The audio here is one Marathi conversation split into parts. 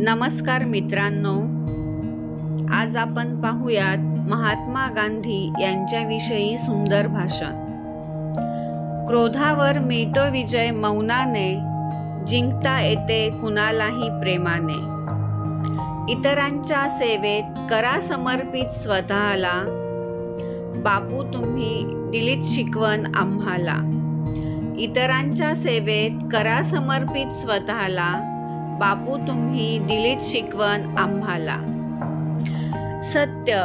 नमस्कार मित्रांनो, आज आपण पाहूयात महात्मा गांधी यांच्याविषयी सुंदर भाषण। क्रोधावर मिळतो विजय मौनाने, जिंकता येते कुणालाही प्रेमाने। इतरांच्या सेवेत करा समर्पित स्वतःला, बापू तुम्ही दिलीत शिकवण आम्हाला। इतरांच्या सेवेत करा समर्पित स्वतःला, बापू तुम्ही दिलीत शिकवण आम्हाला। सत्य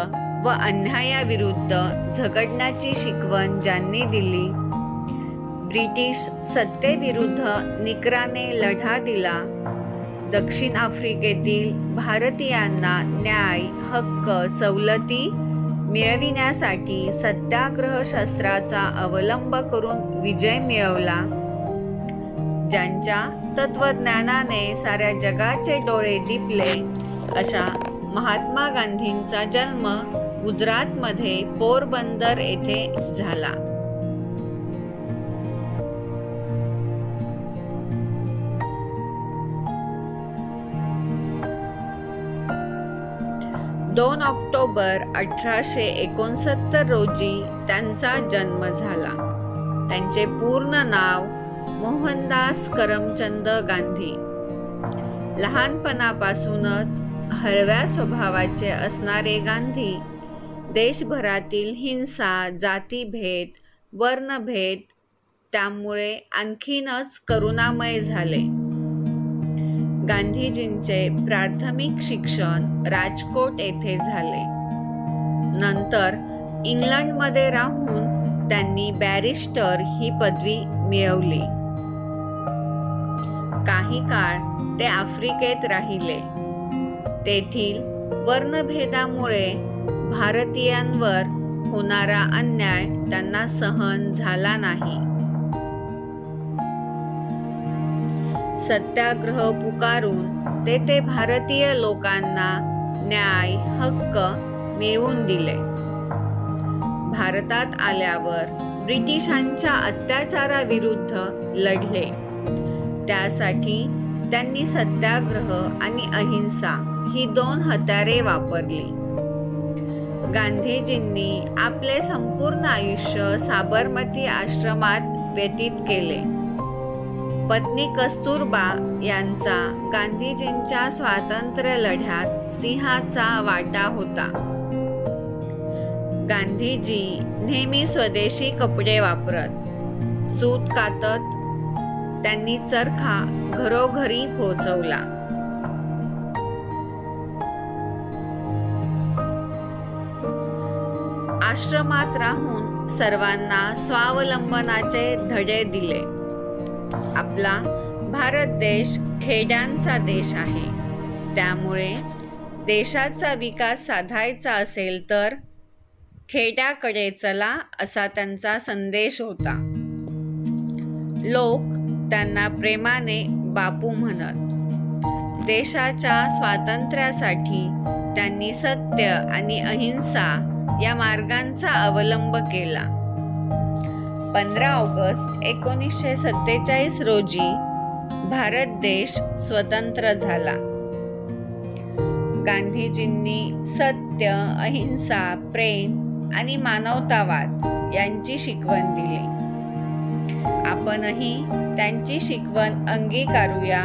व अन्यायाविरुद्ध झगडण्याची शिकवण ज्यांनी दिली, ब्रिटिश सत्तेविरुद्ध निकराने लढा दिला, दक्षिण आफ्रिकेतील भारतीयांना न्याय, हक्क, सवलती मिळविण्यासाठी सत्याग्रह शस्त्राचा अवलंब करून विजय मिळवला, ज्यांच्या तत्वज्ञानाने साऱ्या जगाचे डोळे दिपले, अशा महात्मा गांधींचा जन्म गुजरातमध्ये पोरबंदर येथे झाला। दोन ऑक्टोबर 1869 रोजी त्यांचा जन्म झाला। त्यांचे पूर्ण नाव मोहनदास करमचंद गांधी। लहानपणापासूनच हळव्या स्वभावाचे असणारे गांधी देशभरातील हिंसा, जातीभेद, वर्णभेद त्यामुळे आणखीनच करुणामय झाले। गांधीजींचे प्राथमिक शिक्षण राजकोट येथे झाले। नंतर इंग्लंडमध्ये राहून त्यांनी बॅरिस्टर ही पदवी मिळवली। काही काळ ते आफ्रिकेत राहिले। तेथील वर्णभेदामुळे भारतीयांवर होणारा अन्याय त्यांना सहन झाला नाही। सत्याग्रह पुकारून ते भारतीय लोकांना न्याय, हक्क मिळवून दिले। भारतात आल्यावर ब्रिटिशांच्या अत्याचाराविरुद्ध लढले। त्यासाठी त्यांनी सत्याग्रह आणि अहिंसा ही दोन हत्यारे वापरली। गांधीजींनी आपले संपूर्ण आयुष्य साबरमती आश्रमात व्यतीत केले। पत्नी कस्तुरबा यांचा गांधीजींच्या स्वातंत्र्य लढ्यात सिंहाचा वाटा होता। गांधीजी नेहमी स्वदेशी कपडे वापरत, सूत कातत। त्यांनी चरखा घरोघरी पोहोचवला। आश्रमात राहून सर्वांना स्वावलंबनाचे धडे दिले। आपला भारत देश खेड्यांचा देश आहे, त्यामुळे देशाचा विकास साधायचा असेल तर खेड्याकडे चला, असा त्यांचा संदेश होता। लोक त्यांना प्रेमाने बापू म्हणत। देशाच्या स्वातंत्र्यासाठी त्यांनी सत्य आणि अहिंसा या मार्गांचा अवलंब केला। 15 ऑगस्ट 1947 रोजी भारत देश स्वतंत्र झाला। गांधीजींनी सत्य, अहिंसा, प्रेम आणि मानवतावाद यांची शिकवण दिली। आपणही त्यांची शिकवण अंगीकारूया